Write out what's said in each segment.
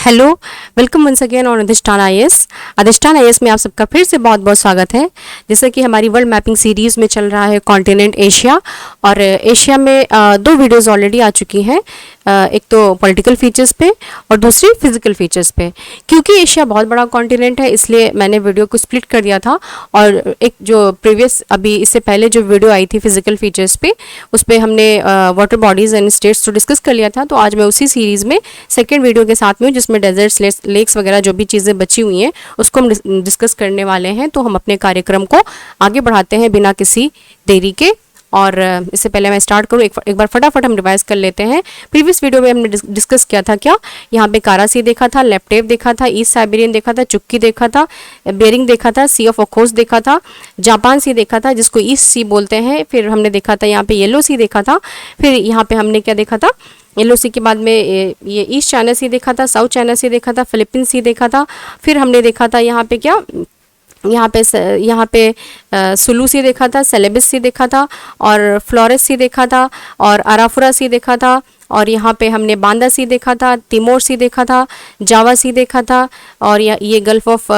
Hello, welcome once again on Adhishthan IAS. Adhishthan IAS में आप सबका फिर से बहुत बहुत स्वागत है। जैसे कि हमारी वर्ल्ड मैपिंग सीरीज़ में चल रहा है कॉन्टिनेंट एशिया, और एशिया में दो वीडियोस ऑलरेडी आ चुकी हैं। एक तो पॉलिटिकल फीचर्स पे और दूसरी फिजिकल फीचर्स पे। क्योंकि एशिया बहुत बड़ा कॉन्टिनेंट है, इसलिए मैंने वीडियो को स्प्लिट कर दिया था। और एक जो प्रीवियस अभी इससे पहले जो वीडियो आई थी फिजिकल फीचर्स पे, उस पर हमने वाटर बॉडीज़ एंड स्टेट्स तो डिस्कस कर लिया था। तो आज मैं उसी सीरीज़ में सेकेंड वीडियो के साथ में, जिसमें डेजर्ट्स, लेक्स वगैरह जो भी चीज़ें बची हुई हैं उसको हम डिस्कस करने वाले हैं। तो हम अपने कार्यक्रम को आगे बढ़ाते हैं बिना किसी देरी के। और इससे पहले मैं स्टार्ट करूँ, एक बार फटाफट हम रिवाइज कर लेते हैं। प्रीवियस वीडियो में हमने डिस्कस किया था क्या, यहाँ पे कारा सी देखा था, लेप्टेव देखा था, ईस्ट साइबेरियन देखा था, चुक्की देखा था, बेरिंग देखा था, सी ऑफ ओखोस देखा था, जापान सी देखा था जिसको ईस्ट सी बोलते हैं। फिर हमने देखा था यहाँ पे येलो सी देखा था। फिर यहाँ पे हमने क्या देखा था, येलो सी के बाद में ये ईस्ट चाइना सी देखा था, साउथ चाइना सी देखा था, फिलीपीन सी देखा था। फिर हमने देखा था यहाँ पे क्या, यहाँ पे सुलू सी देखा था, सेलेबिस सी देखा था, और फ्लोरेस सी देखा था, और अराफुरा सी देखा था। और यहाँ पे हमने बांदा सी देखा था, तिमोर सी देखा था, जावा सी देखा था, और ये गल्फ ऑफ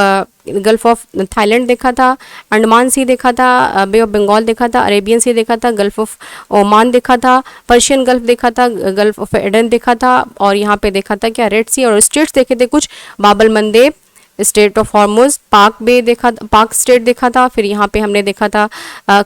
थाईलैंड देखा था, अंडमान सी देखा था, बे ऑफ बंगाल देखा था, अरेबियन सी देखा था, गल्फ ऑफ ओमान देखा था, पर्शियन गल्फ देखा था, गल्फ ऑफ एडन देखा था, और यहाँ पे देखा था क्या, रेड सी। और स्टेट्स देखे थे कुछ, बाबल मंदेब, स्टेट ऑफ हॉर्मुज, पाक बे देखा, पाक स्टेट देखा था। फिर यहाँ पे हमने देखा था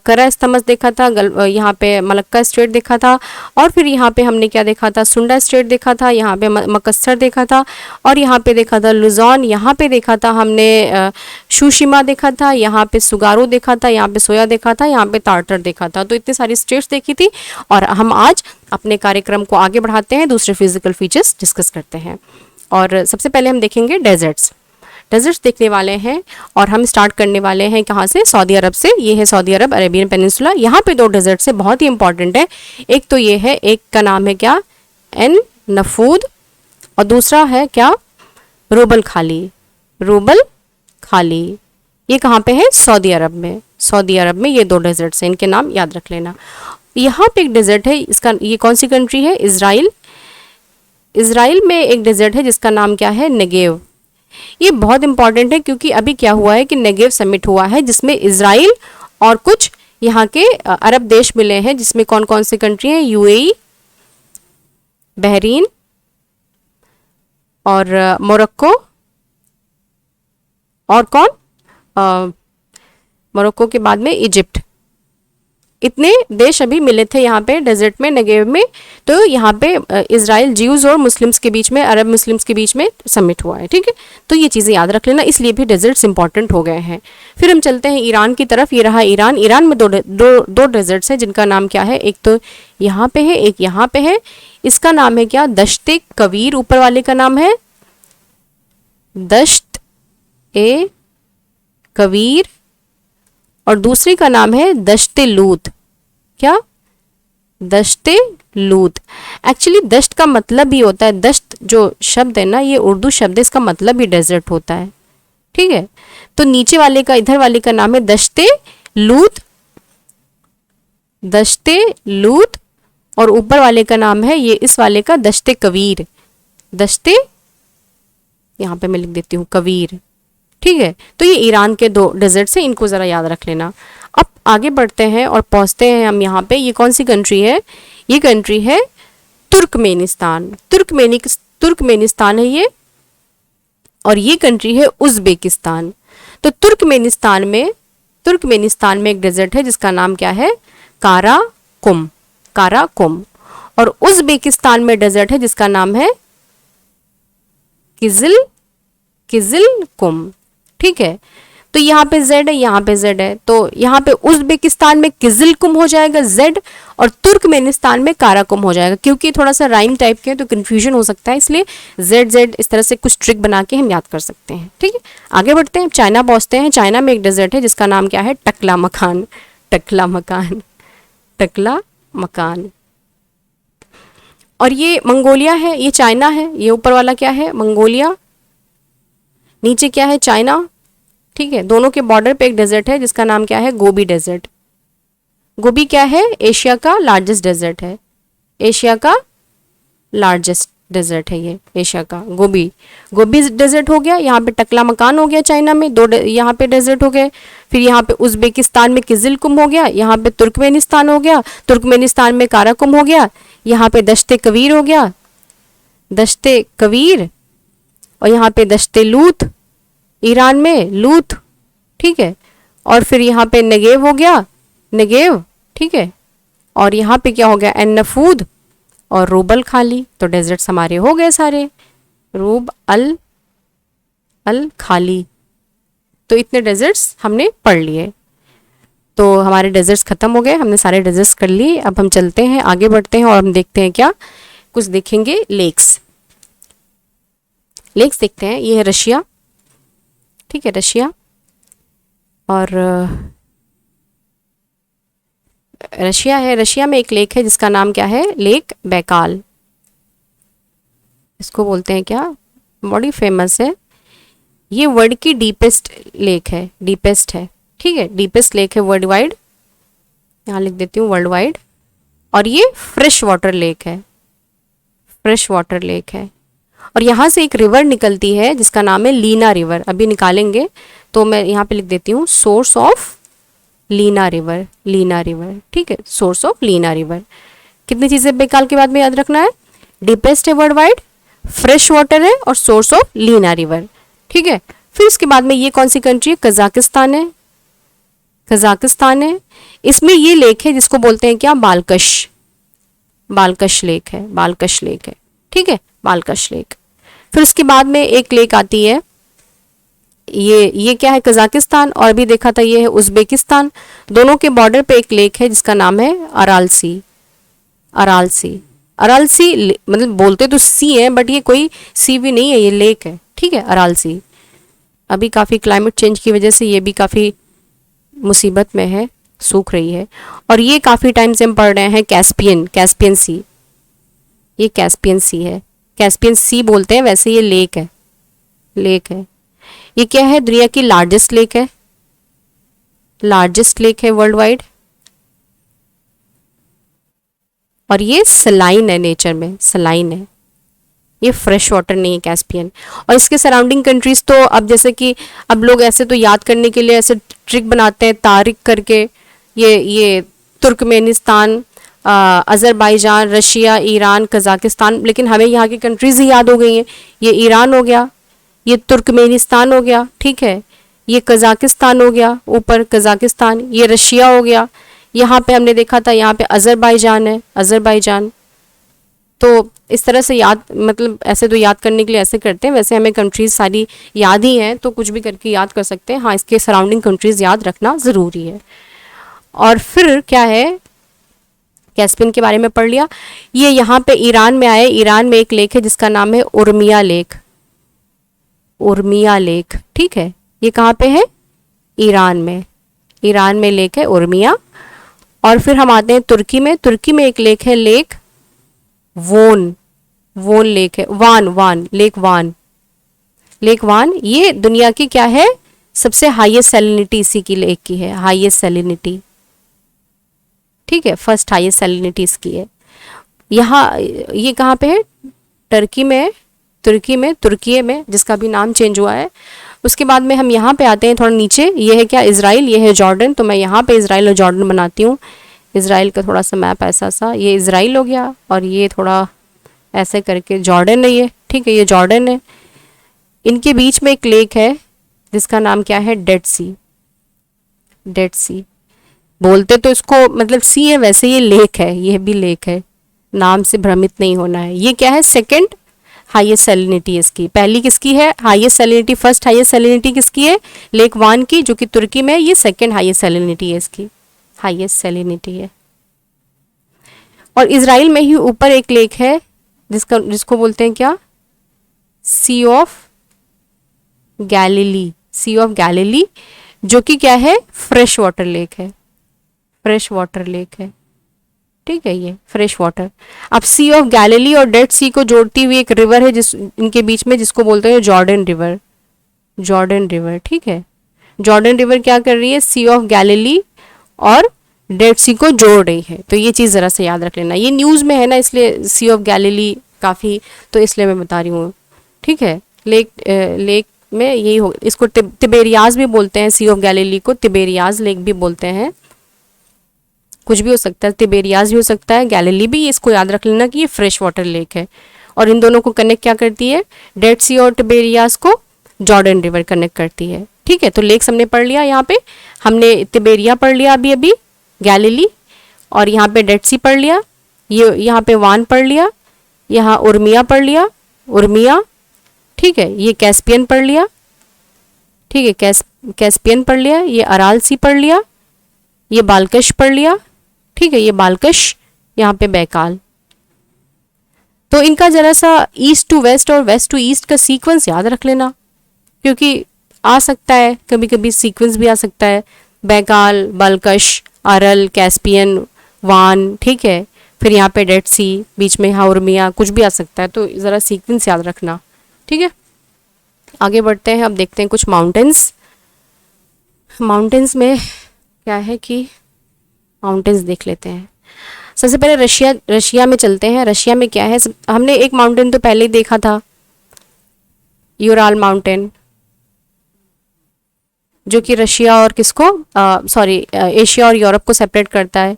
करा इस्तमस देखा था, यहाँ पे मलक्का स्टेट देखा था। और फिर यहाँ पे हमने क्या देखा था, सुंडा स्टेट देखा था, यहाँ पे मकस्सर देखा था, और यहाँ पे देखा था लुजॉन, यहाँ पे देखा था हमने शुशिमा देखा था, यहाँ पे सुगारू देखा था, यहाँ पे सोया देखा था, यहाँ पे तार्टर देखा था। तो इतनी सारी स्टेट्स देखी थी। और हम आज अपने कार्यक्रम को आगे बढ़ाते हैं, दूसरे फिजिकल फीचर्स डिस्कस करते हैं। और सबसे पहले हम देखेंगे डेजर्ट्स देखने वाले हैं। और हम स्टार्ट करने वाले हैं कहाँ से, सऊदी अरब से। ये है सऊदी अरब, अरेबियन पेनिनसुला। यहाँ पे दो डेजर्ट्स है, बहुत ही इंपॉर्टेंट है। एक तो ये है, एक का नाम है क्या, एन नफूद, और दूसरा है क्या, रूबल खाली। ये कहाँ पे है, सऊदी अरब में ये दो डेजर्ट्स हैं, इनके नाम याद रख लेना। यहाँ पे एक डेजर्ट है, इसका, ये कौन सी कंट्री है, इज़राइल में एक डेजर्ट है जिसका नाम क्या है, नेगेव। ये बहुत इंपॉर्टेंट है क्योंकि अभी क्या हुआ है कि नेगेव समिट हुआ है, जिसमें इजराइल और कुछ यहाँ के अरब देश मिले हैं, जिसमें कौन कौन सी कंट्री हैं, यूएई, बहरीन और मोरक्को, और कौन, मोरक्को के बाद में इजिप्ट। इतने देश अभी मिले थे यहाँ पे डेजर्ट में, नेगेव में। तो यहाँ पे इजराइल, ज्यूज और मुस्लिम्स के बीच में, अरब मुस्लिम्स के बीच में समिट हुआ है, ठीक है। तो ये चीज़ें याद रख लेना, इसलिए भी डेजर्ट्स इंपॉर्टेंट हो गए हैं। फिर हम चलते हैं ईरान की तरफ। ये रहा ईरान में दो डेजर्ट्स हैं जिनका नाम क्या है, एक तो यहाँ पे है, एक यहाँ पे है। इसका नाम है क्या, दश्ते कवीर, ऊपर वाले का नाम है दश्त ए कवीर, और दूसरी का नाम है दश्ते लूत। क्या, दश्ते लूत। एक्चुअली दश्त का मतलब ही होता है, दश्त जो शब्द है ना, ये उर्दू शब्द है, इसका मतलब ही डेजर्ट होता है, ठीक है। तो नीचे वाले का, इधर वाले का नाम है दश्ते लूत, और ऊपर वाले का नाम है, ये इस वाले का, दश्ते कवीर। यहाँ पे मैं लिख देती हूँ कवीर, ठीक है। तो ये ईरान के दो डेजर्ट्स हैं, इनको ज़रा याद रख लेना। अब आगे बढ़ते हैं और पहुंचते हैं हम यहाँ पे। ये कौन सी कंट्री है, ये कंट्री है तुर्कमेनिस्तान है ये, और ये कंट्री है उज़्बेकिस्तान। तो तुर्कमेनिस्तान में एक डेजर्ट है जिसका नाम क्या है, काराकुम। और उज़्बेकिस्तान में डेजर्ट है जिसका नाम है किजिलकुम, ठीक है। तो यहाँ पे जेड है, यहाँ पे जेड है, तो यहाँ पे उज़्बेकिस्तान में किजिलकुम हो जाएगा जेड, और तुर्कमेनिस्तान में काराकुम हो जाएगा। क्योंकि थोड़ा सा राइम टाइप के हैं तो कन्फ्यूजन हो सकता है, इसलिए जेड इस तरह से कुछ ट्रिक बना के हम याद कर सकते हैं, ठीक है। आगे बढ़ते हैं, चाइना पहुँचते हैं। चाइना में एक डेजर्ट है जिसका नाम क्या है, टकला मकान। और ये मंगोलिया है, ये चाइना है, ये ऊपर वाला क्या है, मंगोलिया, नीचे क्या है, चाइना, ठीक है। दोनों के बॉर्डर पे एक डेजर्ट है जिसका नाम क्या है, गोबी डेजर्ट। गोबी क्या है, एशिया का लार्जेस्ट डेजर्ट है, एशिया का लार्जेस्ट, डेजर्ट है ये एशिया का। गोबी, गोबी डेजर्ट हो गया। यहाँ पे टकला मकान हो गया चाइना में, दो यहाँ पे डेजर्ट हो गए। फिर यहाँ पे उज़्बेकिस्तान में किजिलकुम हो गया। यहाँ पे तुर्कमेनिस्तान हो गया, तुर्कमेनिस्तान में काराकुम हो गया। यहाँ पे दश्ते कवीर हो गया, दश्ते कवीर। और यहाँ पे दश्ते लूत, ईरान में लूत, ठीक है। और फिर यहाँ पे नेगेव हो गया, नेगेव, ठीक है। और यहाँ पे क्या हो गया, एन नफूद और रूब अल खाली। तो डेजर्ट्स हमारे हो गए सारे, रूब अल खाली। तो इतने डेजर्ट्स हमने पढ़ लिए। तो हमारे डेजर्ट्स ख़त्म हो गए, हमने सारे डेजर्ट्स कर लिए। अब हम चलते हैं, आगे बढ़ते हैं और हम देखते हैं क्या कुछ देखेंगे। लेक्स, लेक्स देखते हैं। ये है रशिया, ठीक है, रशिया। और रशिया है, रशिया में एक लेक है जिसका नाम क्या है, लेक बैकाल। इसको बोलते हैं क्या, बड़ी फेमस है। ये वर्ल्ड की डीपेस्ट लेक है, डीपेस्ट है, ठीक है, डीपेस्ट लेक है वर्ल्ड वाइड। यहाँ लिख देती हूँ वर्ल्ड वाइड। और ये फ्रेश वाटर लेक है, फ्रेश वाटर लेक है। और यहाँ से एक रिवर निकलती है जिसका नाम है लीना रिवर, अभी निकालेंगे। तो मैं यहाँ पे लिख देती हूँ source of Lena river, Lena river, ठीक है, सोर्स ऑफ लीना रिवर। कितनी चीज़ें बेकाल के बाद में याद रखना है, डीपेस्ट है वर्ल्ड वाइड, फ्रेश वाटर है और सोर्स ऑफ लीना रिवर, ठीक है। फिर उसके बाद में ये कौन सी कंट्री है, कजाकिस्तान है, कजाकिस्तान है। इसमें ये लेक है जिसको बोलते हैं क्या, बालकश, बालकश लेक है, बालकश लेक है, ठीक है, बालकश लेक। फिर उसके बाद में एक लेक आती है, ये क्या है, कजाकिस्तान। और अभी देखा था ये है उज़्बेकिस्तान। दोनों के बॉर्डर पे एक लेक है जिसका नाम है अराल सी, अराल सी। अराल सी मतलब बोलते तो सी है बट ये कोई सी भी नहीं है, ये लेक है, ठीक है, अराल सी। अभी काफ़ी क्लाइमेट चेंज की वजह से ये भी काफ़ी मुसीबत में है, सूख रही है। और ये काफ़ी टाइम से हम पढ़ रहे हैं कैस्पियन, कैस्पियन सी, ये कैस्पियन सी है, कैस्पियन सी बोलते हैं, वैसे ये लेक है, लेक है। ये क्या है, दुनिया की लार्जेस्ट लेक है, लार्जेस्ट लेक है वर्ल्ड वाइड। और ये सलाइन है, नेचर में सलाइन है, ये फ्रेश वाटर नहीं है कैस्पियन। और इसके सराउंडिंग कंट्रीज तो अब जैसे कि अब लोग ऐसे तो याद करने के लिए ऐसे ट्रिक बनाते हैं तारिक करके, ये Turkmenistan, Azerbaijan, Russia, Iran, Kazakhstan, लेकिन हमें यहाँ की कंट्रीज ही याद हो गई हैं। ये ईरान हो गया, ये तुर्कमेनिस्तान हो गया, ठीक है, ये कजाकिस्तान हो गया, ऊपर कजाकिस्तान, ये रशिया हो गया। यहाँ पे हमने देखा था, यहाँ पे अज़रबैजान है, अज़रबैजान। तो इस तरह से याद, मतलब ऐसे तो याद करने के लिए ऐसे करते हैं, वैसे हमें कंट्रीज सारी याद ही हैं तो कुछ भी करके याद कर सकते हैं। हाँ, इसके सराउंडिंग कंट्रीज याद रखना ज़रूरी है। और फिर क्या है, कैस्पियन के बारे में पढ़ लिया। ये यहाँ पे ईरान में आए, ईरान में एक लेक है जिसका नाम है उर्मिया लेक, उर्मिया लेक, ठीक है। ये कहाँ पे है, ईरान में, ईरान में लेक है उर्मिया। और फिर हम आते हैं तुर्की में, तुर्की में एक लेक है, लेक वोन, वोन लेक है, वान, वान, लेक वान, लेक वान। ये दुनिया की क्या है, सबसे हाईएस्ट सैलिनिटी इसी की लेक की है, हाईएस्ट सैलिनिटी, ठीक है, फर्स्ट हाईएस्ट सैलिनिटी इसकी है। यहाँ ये कहाँ पे है, टर्की में, तुर्की में, तुर्की में, जिसका भी नाम चेंज हुआ है। उसके बाद में हम यहाँ पे आते हैं थोड़ा नीचे, ये है क्या, इज़राइल, ये है जॉर्डन। तो मैं यहाँ पे इज़राइल और जॉर्डन बनाती हूँ। इज़राइल का थोड़ा सा मैप ऐसा सा, ये इज़राइल हो गया और ये थोड़ा ऐसे करके जॉर्डन है ये, ठीक है, ये जॉर्डन है। इनके बीच में एक लेक है जिसका नाम क्या है, डेड सी, डेड सी। बोलते तो इसको मतलब सी है, वैसे ये लेक है, ये भी लेक है, नाम से भ्रमित नहीं होना है। ये क्या है, सेकंड हाईएस्ट सैलिनिटी इसकी, पहली किसकी है, highest salinity, first highest salinity किसकी है, लेक वान की, जो कि तुर्की में है। ये सेकंड हाईएस्ट सैलिनिटी है इसकी, हाईएस्ट सैलिनिटी है। और इज़राइल में ही ऊपर एक लेक है जिसको बोलते हैं क्या, Sea of Galilee, Sea of Galilee, जो कि क्या है, फ्रेश वाटर लेक है, फ्रेश वाटर लेक है, ठीक है, ये फ्रेश वाटर। अब सी ऑफ गैलिली और डेड सी को जोड़ती हुई एक रिवर है जिस इनके बीच में, जिसको बोलते हैं जॉर्डन रिवर, जॉर्डन रिवर, ठीक है। जॉर्डन रिवर क्या कर रही है, सी ऑफ गैलिली और डेड सी को जोड़ रही है। तो ये चीज़ ज़रा से याद रख लेना, ये न्यूज़ में है ना, इसलिए सी ऑफ गैलिली काफ़ी, तो इसलिए मैं बता रही हूँ। ठीक है, लेक में यही हो, इसको तिबेरियाज भी बोलते हैं, सी ऑफ गैलीली को तिबेरियाज लेक भी बोलते हैं। कुछ भी हो सकता है, तिबेरियाज भी हो सकता है, गैलीली भी। इसको याद रख लेना कि ये फ्रेश वाटर लेक है। और इन दोनों को कनेक्ट क्या करती है, डेड सी और तिबेरियाज को जॉर्डन रिवर कनेक्ट करती है। ठीक है, तो लेक्स हमने पढ़ लिया। यहाँ पे हमने तिबेरिया पढ़ लिया अभी अभी, गैलीली, और यहाँ पे डेड सी पढ़ लिया, ये यहाँ पे वान पढ़ लिया, यहाँ उर्मिया पढ़ लिया, उर्मिया। ठीक है, ये कैस्पियन पढ़ लिया। ठीक है, कैस्पियन पढ़ लिया, ये अराल सी पढ़ लिया, ये बालकश पढ़ लिया। ठीक है, ये बालकश, यहाँ पे बैकाल। तो इनका जरा सा ईस्ट टू वेस्ट और वेस्ट टू ईस्ट का सीक्वेंस याद रख लेना, क्योंकि आ सकता है कभी कभी सीक्वेंस भी आ सकता है, बैकाल, बालकश, अरल, कैस्पियन, वान। ठीक है, फिर यहाँ पे डेड सी, बीच में यहाँ उर्मिया, कुछ भी आ सकता है, तो ज़रा सीक्वेंस याद रखना। ठीक है, आगे बढ़ते हैं। अब देखते हैं कुछ माउंटेन्स। माउंटेन्स में क्या है कि माउंटेन्स देख लेते हैं। सबसे पहले रशिया में चलते हैं। रशिया में क्या है, हमने एक माउंटेन तो पहले ही देखा था, यूराल माउंटेन, जो कि रशिया और किसको एशिया और यूरोप को सेपरेट करता है।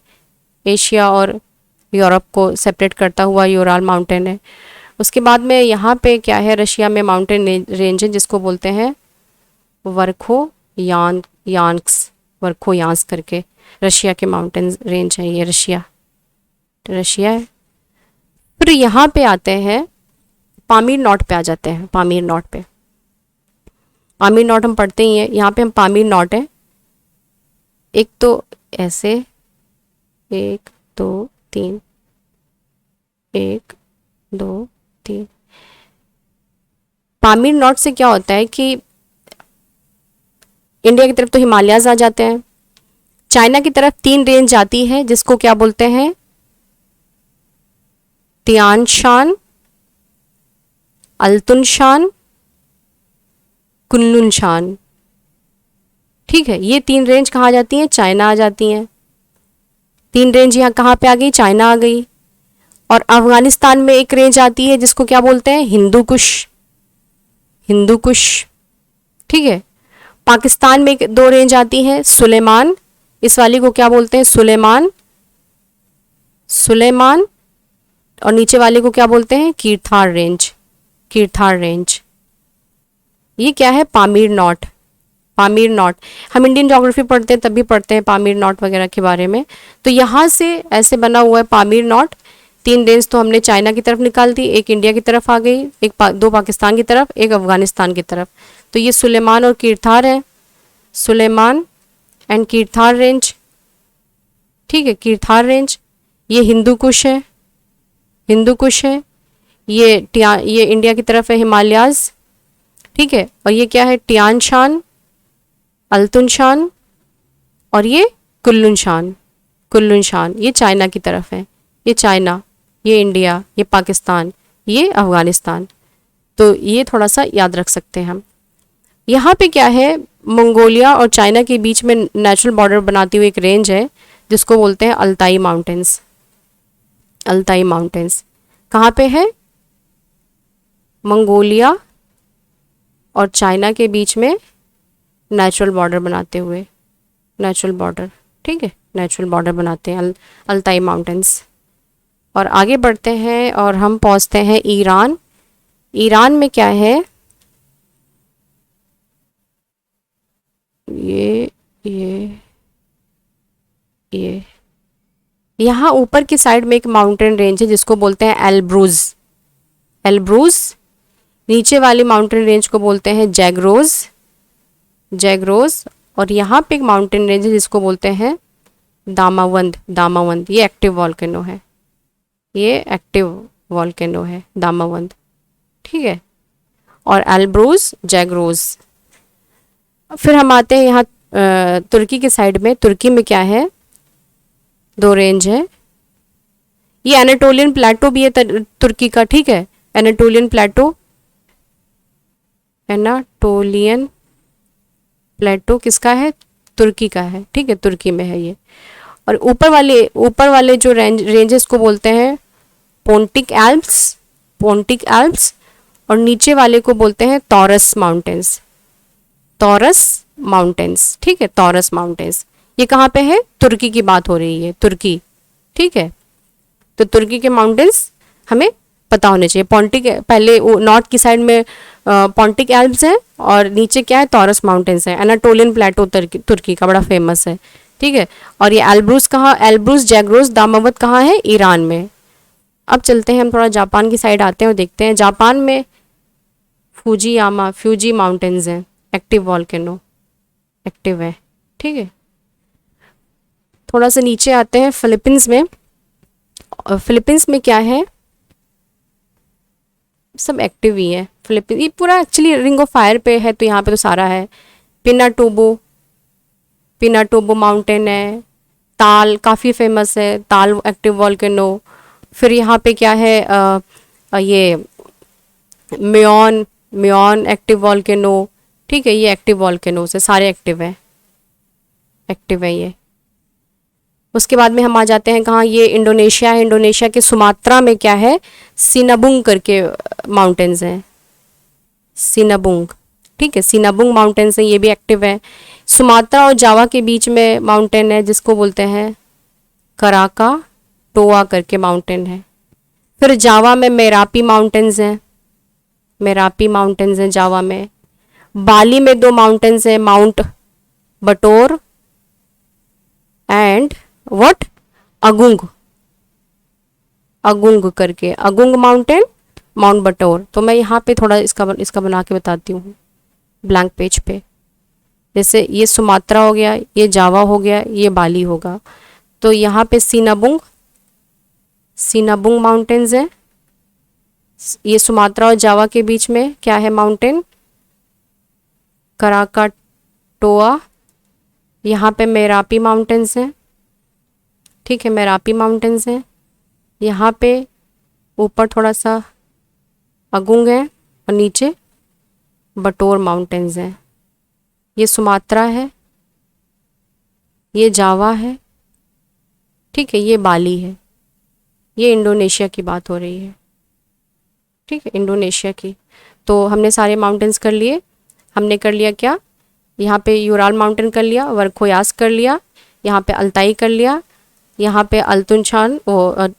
एशिया और यूरोप को सेपरेट करता हुआ यूराल माउंटेन है। उसके बाद में यहाँ पे क्या है, रशिया में माउंटेन रेंज है जिसको बोलते हैं वर्खोयांस्क करके, रशिया के माउंटेन रेंज है ये, रशिया है। फिर यहाँ पे आते हैं, पामीर नॉट पे आ जाते हैं। पामीर नॉट हम पढ़ते ही हैं। यहाँ पे हम पामीर नॉट है, एक तो ऐसे 1 2 3, 1 2 3। पामीर नॉट से क्या होता है कि इंडिया की तरफ तो हिमालयाज आ जाते हैं, चाइना की तरफ 3 रेंज आती है जिसको क्या बोलते हैं, तियान शान, अल्तुन शान, कुनलुन शान। ठीक है, ये 3 रेंज कहाँ आ जाती हैं, चाइना आ जाती हैं। 3 रेंज यहाँ कहाँ पे आ गई, चाइना आ गई। और अफगानिस्तान में एक रेंज आती है जिसको क्या बोलते हैं, हिंदू कुश। ठीक है, पाकिस्तान में 2 रेंज आती हैं, सुलेमान, इस वाली को क्या बोलते हैं, सुलेमान, और नीचे वाले को क्या बोलते हैं, कीर्थार रेंज। ये क्या है, पामीर नॉट। हम इंडियन ज्योग्राफी पढ़ते हैं तब भी पढ़ते हैं पामीर नॉट वगैरह के बारे में। तो यहाँ से ऐसे बना हुआ है पामीर नॉट। 3 रेंज तो हमने चाइना की तरफ निकाल दी, एक इंडिया की तरफ आ गई, 2 पाकिस्तान की तरफ, एक अफगानिस्तान की तरफ। तो ये सुलेमान और कीर्थार है, सुलेमान एंड कीर्थार रेंज। ठीक है, कीर्थार रेंज। ये हिंदू कुश है, ये इंडिया की तरफ है, हिमालयाज। ठीक है, और ये क्या है, तियान शान, अल्तुन शान, और ये कुनलुन शान। ये चाइना की तरफ है, ये चाइना, ये इंडिया, ये पाकिस्तान, ये अफगानिस्तान। तो ये थोड़ा सा याद रख सकते हैं हम। यहाँ पे क्या है, मंगोलिया और चाइना के बीच में नेचुरल बॉर्डर बनाती हुई एक रेंज है जिसको बोलते हैं अल्ताई माउंटेन्स। कहाँ पे है, मंगोलिया और चाइना के बीच में नेचुरल बॉर्डर बनाते हुए, ठीक है, नेचुरल बॉर्डर बनाते हैं अल्ताई माउंटेन्स। और आगे बढ़ते हैं और हम पहुंचते हैं ईरान में क्या है, ये यहाँ ऊपर की साइड में एक माउंटेन रेंज है जिसको बोलते हैं एल्ब्रूज। नीचे वाली माउंटेन रेंज को बोलते हैं जैगरोज। और यहाँ पे एक माउंटेन रेंज है जिसको बोलते हैं दामावंद। ये एक्टिव वॉल्केनो है, दामावंद। ठीक है, और एल्ब्रूज, जैगरोज। फिर हम आते हैं यहाँ तुर्की के साइड में। तुर्की में क्या है, 2 रेंज है। ये एनाटोलियन प्लेटो भी है तुर्की का। ठीक है, एनाटोलियन प्लेटो किसका है, तुर्की का है। ठीक है, तुर्की में है ये। और ऊपर वाले जो रेंजेस को बोलते हैं पोंटिक एल्प्स पोंटिक एल्प्स, और नीचे वाले को बोलते हैं टॉरस माउंटेन्स, टॉरस माउंटेन्स, ठीक है, टॉरस माउंटेन्स। ये कहाँ पे है? तुर्की की बात हो रही है, तुर्की, ठीक है। तो तुर्की के माउंटेन्स हमें पता होने चाहिए। पोंटिक पहले नॉर्थ की साइड में पोंटिक एल्प्स है और नीचे क्या है? टॉरस माउंटेन्स है। एनाटोलियन प्लेटो तुर्की का बड़ा फेमस है, ठीक है। और ये एल्ब्रूस कहाँ? एल्ब्रूस जैग्रोस दामावत कहाँ है? ईरान में। अब चलते हैं हम थोड़ा जापान की साइड आते हैं और देखते हैं। जापान में फ्यूजी माउंटेन्स हैं, एक्टिव वॉल्केनो, एक्टिव है, ठीक है। थोड़ा सा नीचे आते हैं फिलीपींस में। फिलीपींस में क्या है? सब एक्टिव ही है फिलीपींस, ये पूरा एक्चुअली रिंग ऑफ फायर पे है, तो यहाँ पे तो सारा है। पिनाटोबो माउंटेन है, ताल काफ़ी फेमस है, ताल एक्टिव वॉल्केनो। फिर यहाँ पे क्या है? ये म्योन एक्टिव वॉल्केनो, ठीक है। ये एक्टिव वॉल्केनो से सारे एक्टिव है ये। उसके बाद में हम आ जाते हैं कहाँ? ये इंडोनेशिया है। इंडोनेशिया के सुमात्रा में क्या है? सिनाबुंग करके माउंटेन्स हैं, सिनाबुंग, ठीक है, सिनाबुंग माउंटेन्स हैं, ये भी एक्टिव है। सुमात्रा और जावा के बीच में माउंटेन है जिसको बोलते हैं कराका टोआ करके माउंटेन है। फिर जावा में मेरापी माउंटेन्स हैं, जावा में। बाली में 2 माउंटेन्स हैं, माउंट बटोर एंड अगुंग करके, अगुंग माउंटेन, माउंट बटोर। तो मैं यहाँ पे थोड़ा इसका बना के बताती हूँ ब्लैंक पेज पे। जैसे ये सुमात्रा हो गया, ये जावा हो गया, ये बाली होगा। तो यहाँ पे सिनाबुंग माउंटेन्स हैं। ये सुमात्रा और जावा के बीच में क्या है? माउंटेन कराकाटोआ। यहाँ पे मेरापी माउंटेन्स हैं, ठीक है, मेरापी माउंटेन्स हैं। यहाँ पे ऊपर थोड़ा सा अगुंग है और नीचे बटोर माउंटेन्स हैं। ये सुमात्रा है, ये जावा है, ठीक है, ये बाली है। ये इंडोनेशिया की बात हो रही है, ठीक है, इंडोनेशिया की। तो हमने सारे माउंटेन्स कर लिए। हमने कर लिया क्या? यहाँ पे यूराल माउंटेन कर लिया, वर्खोयास कर लिया, यहाँ पे अल्ताई कर लिया, यहाँ पे अल्तुनशान,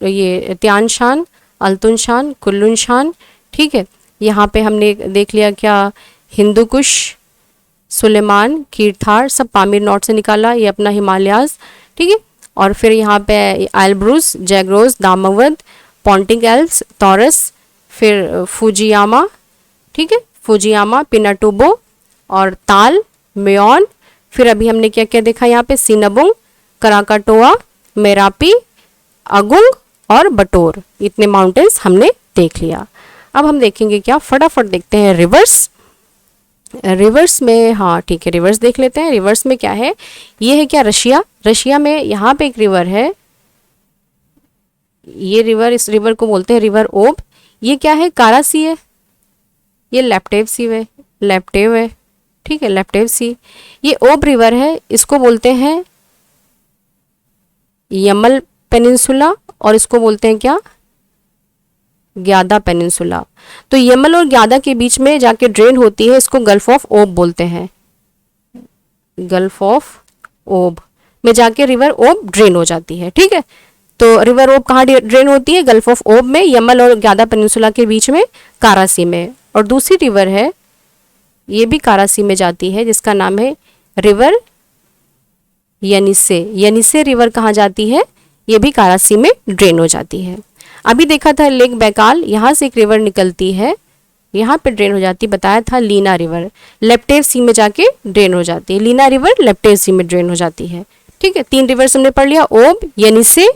ये त्यानशान, अल्तुनशान, कुल्लुनशान, ठीक है। यहाँ पे हमने देख लिया क्या? हिंदुकुश, सुलेमान, कीर्थार, सब पामीर नॉर्थ से निकाला, ये अपना हिमालयाज, ठीक है। और फिर यहाँ पे Elbrus, Zagros, Damavand, Pontic Alps, Taurus, फिर फुजियामा, ठीक है, फुजियामा, पिनाटुबो और ताल, म्योन। फिर अभी हमने क्या क्या देखा? यहाँ पे सिनाबुंग, कराकाटोआ, मेरापी, अगुंग और बटोर, इतने माउंटेन्स हमने देख लिया। अब हम देखेंगे क्या? फटाफट देखते हैं रिवर्स में। हाँ ठीक है, रिवर्स देख लेते हैं। रिवर्स में क्या है? ये है क्या? रशिया में यहाँ पे एक रिवर है, ये रिवर, इस रिवर को बोलते हैं रिवर ओब। ये क्या है? कारा सी है, ये लेप्टेव है, ठीक है, लेप्टेव सी। ये ओब रिवर है, इसको बोलते हैं यमल पेनिनसुला, और इसको बोलते हैं क्या? ग्यादा पेनिनसुला। तो यमल और ग्यादा के बीच में जाके ड्रेन होती है, इसको गल्फ ऑफ ओब बोलते हैं। गल्फ ऑफ ओब में जाके रिवर ओब ड्रेन हो जाती है, ठीक है। तो रिवर ओब कहाँ ड्रेन होती है? गल्फ ऑफ ओब में, यमल और ग्यादा पेनिनसुला के बीच में, कारासी में। और दूसरी रिवर है, ये भी कारासी में जाती है, जिसका नाम है रिवर यनिसे रिवर कहाँ जाती है? ये भी कारासी में ड्रेन हो जाती है। अभी देखा था लेक बैकाल, यहाँ से एक रिवर निकलती है, यहाँ पे ड्रेन हो जाती, बताया था लीना रिवर लेप्टेव सी में जाके ड्रेन हो जाती है। लीना रिवर लेप्टेव सी में ड्रेन हो जाती है, ठीक है। 3 रिवर्स हमने पढ़ लिया। ओब, यनिसे,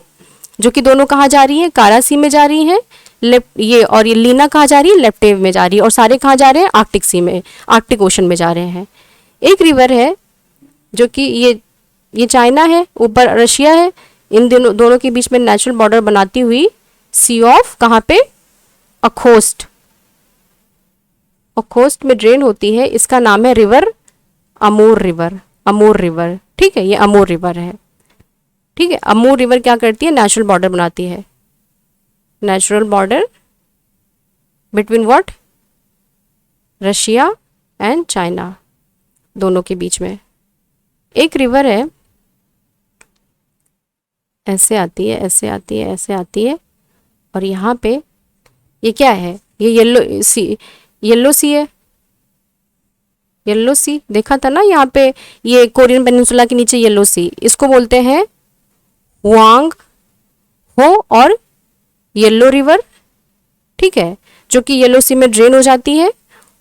जो कि दोनों कहाँ जा रही है? कारासी में जा रही है, और ये लीना कहाँ जा रही है? लेप्टेव में जा रही है। और सारे कहाँ जा रहे हैं? आर्कटिक सी में, आर्कटिक ओशन में जा रहे हैं। एक रिवर है जो कि ये चाइना है, ऊपर रशिया है, इन दोनों के बीच में नेचुरल बॉर्डर बनाती हुई सी ऑफ कहाँ पे? अखोस्ट में ड्रेन होती है। इसका नाम है रिवर अमूर रिवर, ठीक है, ये अमूर रिवर है, ठीक है। अमूर रिवर क्या करती है? नेचुरल बॉर्डर बनाती है, natural border between what, Russia and China, दोनों के बीच में। एक रिवर है, ऐसे आती है, ऐसे आती है, ऐसे आती है, और यहाँ पे ये क्या है, ये येलो सी, येलो सी है, येलो सी देखा था ना यहाँ पे, ये कोरियन पेनिनसुला के नीचे येलो सी, इसको बोलते हैं हुआंग हो और येलो रिवर, ठीक है, जो कि येलो सी में ड्रेन हो जाती है।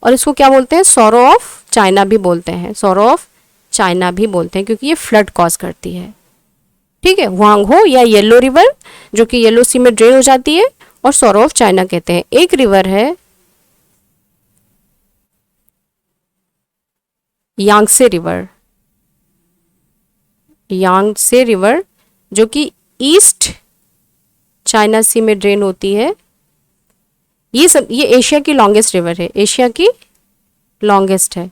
और इसको क्या बोलते हैं, सॉरो ऑफ चाइना भी बोलते हैं, सॉरो ऑफ चाइना भी बोलते हैं, क्योंकि ये फ्लड कॉज करती है, ठीक है। हुआंग हो या येलो रिवर जो कि येलो सी में ड्रेन हो जाती है, और सॉरो ऑफ चाइना कहते हैं। एक रिवर है यांगसे रिवर, यांगसे रिवर जो कि ईस्ट चाइना सी में ड्रेन होती है। ये एशिया की लॉन्गेस्ट रिवर है, एशिया की लॉन्गेस्ट है।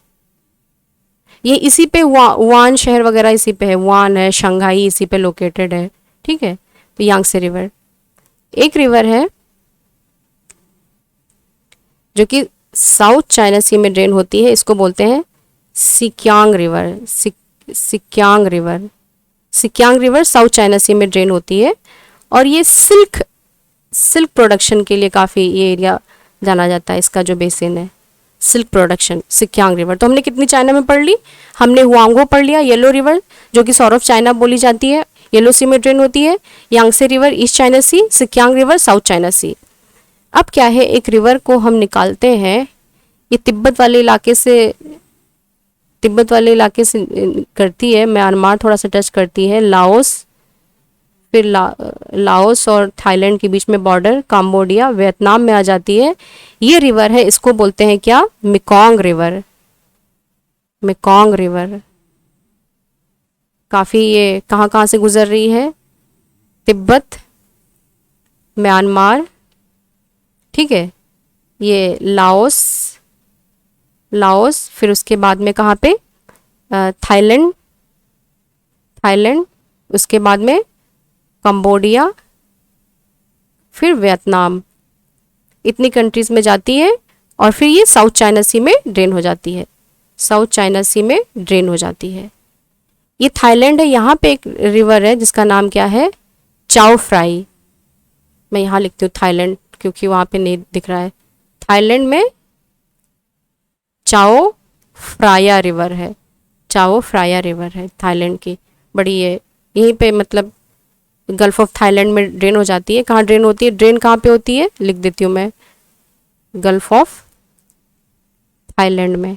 ये इसी पे वान शहर वगैरह इसी पे है, वान है, शंघाई इसी पे लोकेटेड है, ठीक है। तो यांगसे रिवर। एक रिवर है जो कि साउथ चाइना सी में ड्रेन होती है, इसको बोलते हैं Sikiang river, Sikiang river. Sikiang river South China Sea में ड्रेन होती है, और ये सिल्क प्रोडक्शन के लिए काफ़ी ये एरिया जाना जाता है, इसका जो बेसिन है सिल्क प्रोडक्शन, सिक्यांग रिवर। तो हमने कितनी चाइना में पढ़ ली, हमने हुआंगो पढ़ लिया, येलो रिवर जो कि सॉर्थ ऑफ चाइना बोली जाती है, येलो सी में ड्रेन होती है। यांगसे रिवर ईस्ट चाइना सी, सिक्यांग रिवर साउथ चाइना सी। अब क्या है, एक रिवर को हम निकालते हैं, ये तिब्बत वाले इलाके से करती है, म्यांमार थोड़ा सा टच करती है, लाओस, फिर लाओस और थाईलैंड के बीच में बॉर्डर, कंबोडिया, वियतनाम में आ जाती है। ये रिवर है, इसको बोलते हैं क्या, मेकोंग रिवर, मेकोंग रिवर। काफ़ी ये कहाँ से गुजर रही है, तिब्बत, म्यांमार, ठीक है, ये लाओस, फिर उसके बाद में कहाँ पे, थाईलैंड, उसके बाद में कंबोडिया, फिर वियतनाम, इतनी कंट्रीज में जाती है, और फिर ये साउथ चाइना सी में ड्रेन हो जाती है, साउथ चाइना सी में ड्रेन हो जाती है। ये थाईलैंड है, यहाँ पे एक रिवर है जिसका नाम क्या है, चाओ फ्राई। मैं यहाँ लिखती हूँ थाईलैंड क्योंकि वहाँ पे नहीं दिख रहा है। थाईलैंड में चाओ फ्राया रिवर है, चाओ फ्राया रिवर है थाईलैंड की, बड़ी है, यहीं पे मतलब गल्फ ऑफ थाईलैंड में ड्रेन हो जाती है। कहाँ ड्रेन होती है, ड्रेन कहाँ पे होती है, लिख देती हूँ मैं, गल्फ ऑफ थाईलैंड में,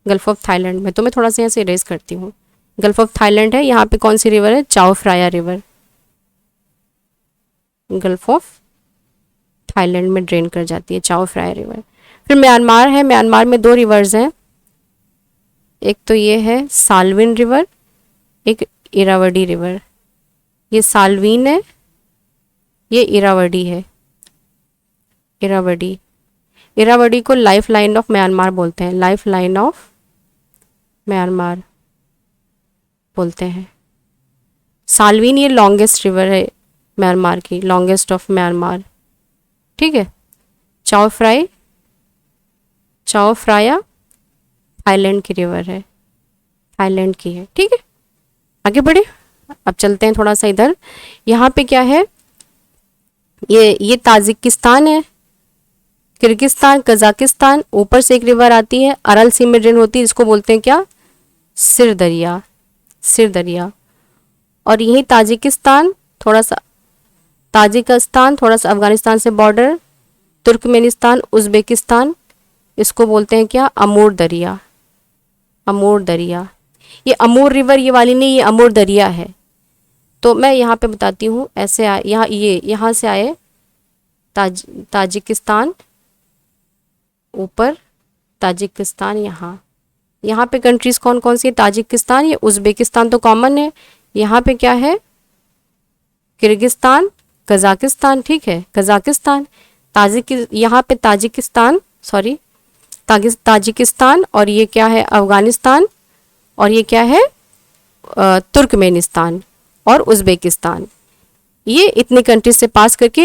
गल्फ ऑफ थाईलैंड में। तो मैं थोड़ा सा यहाँ से इरेज करती हूँ, गल्फ ऑफ थाईलैंड है, यहाँ पे कौन सी रिवर है, चाओ Phraya river, gulf of Thailand में ड्रेन कर जाती है चाओ फ्राया रिवर। फिर म्यांमार है, म्यांमार में 2 रिवर्स हैं, एक तो ये है साल्विन रिवर, एक इरावडी रिवर। ये साल्विन है, ये इरावडी है, इरावडी को लाइफ लाइन ऑफ म्यांमार बोलते हैं, लाइफ लाइन ऑफ म्यांमार बोलते हैं। साल्विन ये लॉन्गेस्ट रिवर है म्यांमार की, लॉन्गेस्ट ऑफ म्यांमार, ठीक है। चाओ फ्राया थाईलैंड की रिवर है, थाईलैंड की है, ठीक है। आगे बढ़े, अब चलते हैं थोड़ा सा इधर। यहाँ पे क्या है, ये ताजिकिस्तान है, किर्गिस्तान, कजाकिस्तान, ऊपर से एक रिवर आती है, अरल सी में ड्रेन होती है, इसको बोलते हैं क्या, सिर दरिया। और यही ताजिकिस्तान थोड़ा सा अफगानिस्तान से बॉर्डर, तुर्कमेनिस्तान, उज़्बेकिस्तान, इसको बोलते हैं क्या, अमूर दरिया। ये अमूर रिवर ये वाली नहीं, ये अमूर दरिया है। तो मैं यहाँ पे बताती हूँ, ऐसे यहाँ से आए ताजिकिस्तान, ऊपर ताजिकिस्तान, यहाँ पे कंट्रीज कौन कौन सी है, ताजिकिस्तान, ये उज़्बेकिस्तान तो कॉमन है, यहाँ पे क्या है, किर्गिस्तान, कजाकिस्तान, ठीक है, कजाकिस्तान, यहाँ पे ताजिकिस्तान, और ये क्या है, अफगानिस्तान, और ये क्या है, तुर्कमेनिस्तान और उज़्बेकिस्तान। ये इतनी कंट्रीज से पास करके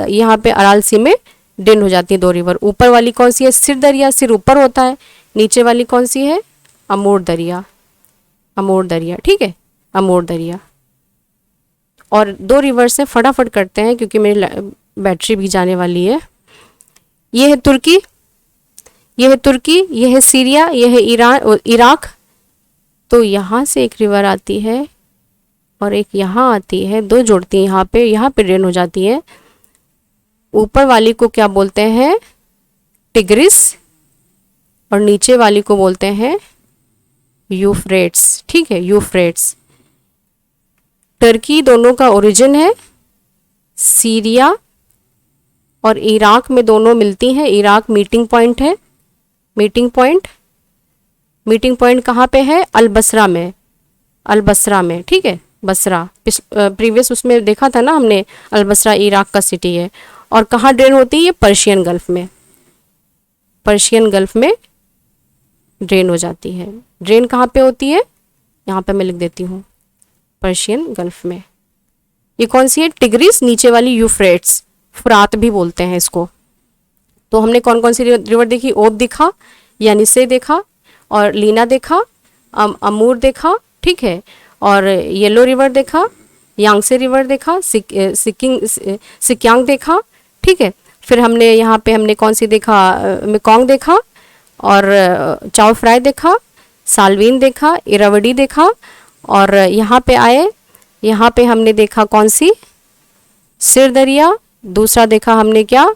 यहाँ पे अराल सी में ड्रेन हो जाती है 2 रिवर। ऊपर वाली कौन सी है? सिर दरिया, सिर ऊपर होता है। नीचे वाली कौन सी है? अमोर दरिया, अमोर दरिया, ठीक है, अमोर दरिया। और 2 रिवर से फटाफट करते हैं क्योंकि मेरी बैटरी भी जाने वाली है। ये है तुर्की, ये है तुर्की, ये है सीरिया, ये है ईरान, इराक। तो यहाँ से एक रिवर आती है और एक यहाँ आती है, 2 जोड़ती हैं यहाँ पे ड्रेन हो जाती है। ऊपर वाली को क्या बोलते हैं? टिग्रिस, और नीचे वाली को बोलते हैं यूफ्रेट्स, ठीक है, यूफ्रेट्स। टर्की दोनों का ओरिजिन है, सीरिया और इराक में दोनों मिलती हैं। इराक मीटिंग पॉइंट है, मीटिंग पॉइंट, मीटिंग पॉइंट कहाँ पे है? अलबसरा में, अलबसरा में, ठीक है, बसरा। प्रीवियस उसमें देखा था ना हमने, अलबसरा इराक का सिटी है। और कहाँ ड्रेन होती है? ये पर्शियन गल्फ में, पर्शियन गल्फ में ड्रेन हो जाती है। ड्रेन कहाँ पे होती है? यहाँ पे मैं लिख देती हूँ, पर्शियन गल्फ में। ये कौन सी है? टिग्रिस, नीचे वाली यूफ्रेट्स, फुरात भी बोलते हैं इसको। तो हमने कौन कौन सी रिवर देखी? ओब दिखा, यानिसे देखा, और लीना देखा, अमूर देखा, ठीक है, और येलो रिवर देखा, यांगसे रिवर देखा, सिक्यांग देखा, ठीक है। फिर हमने यहाँ पे हमने कौन सी देखा? मेकोंग देखा, और चाओ फ्राई देखा, सालवीन देखा, इरावडी देखा, और यहाँ पे आए, यहाँ पे हमने देखा कौन सी? सिर दरिया। दूसरा देखा हमने क्या?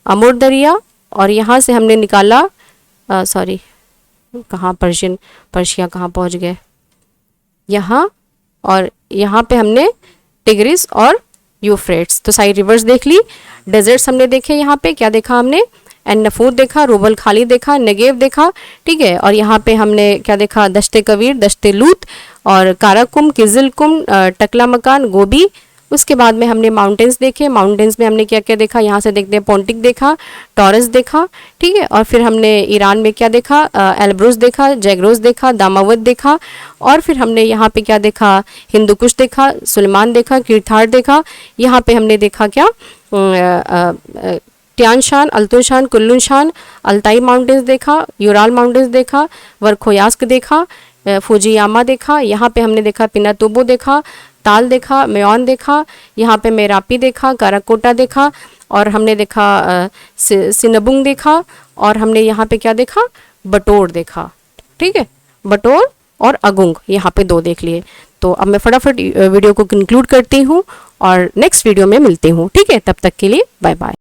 अमूर दरिया। और यहाँ से हमने निकाला, सॉरी कहाँ, पर्शिया कहाँ पहुँच गए, यहाँ, और यहाँ पे हमने टिग्रिस और यूफ्रेट्स। तो सारी रिवर्स देख ली। डेजर्ट्स हमने देखे, यहाँ पे क्या देखा हमने? एन नफूर देखा, रूबल खाली देखा, नेगेव देखा, ठीक है। और यहाँ पे हमने क्या देखा? दश्ते कबीर, दश्ते लूत, और काराकुम, किजिलकुम, टकला मकान, गोबी। उसके बाद में हमने माउंटेन्स देखे। माउंटेन्स में हमने क्या क्या देखा? यहाँ से देखते हैं, पोंटिक देखा, टॉरस देखा, ठीक है। और फिर हमने ईरान में क्या देखा? एल्ब्रुज देखा, जैग्रोस देखा, दामावत देखा। और फिर हमने यहाँ पे क्या देखा? हिंदू कुश देखा, सुलेमान देखा, कीर्थार देखा। यहाँ पे हमने देखा क्या? ट्यान शान, अल्तुन शान, कुल्लुन शान, अल्ताई माउंटेन्स देखा, यूराल माउंटेन्स देखा, वर्खोयास्क देखा, फुजियामा देखा। यहाँ पे हमने देखा पिनातुबो देखा, ताल देखा, मेयॉन देखा, यहाँ पे मेरापी देखा, काराकोटा देखा, और हमने देखा सिनबुंग देखा, और हमने यहाँ पे क्या देखा? बटोर देखा, ठीक है, बटोर और अगुंग, यहाँ पे 2 देख लिए। तो अब मैं फटाफट वीडियो को कंक्लूड करती हूँ और नेक्स्ट वीडियो में मिलती हूँ, ठीक है। तब तक के लिए बाय बाय।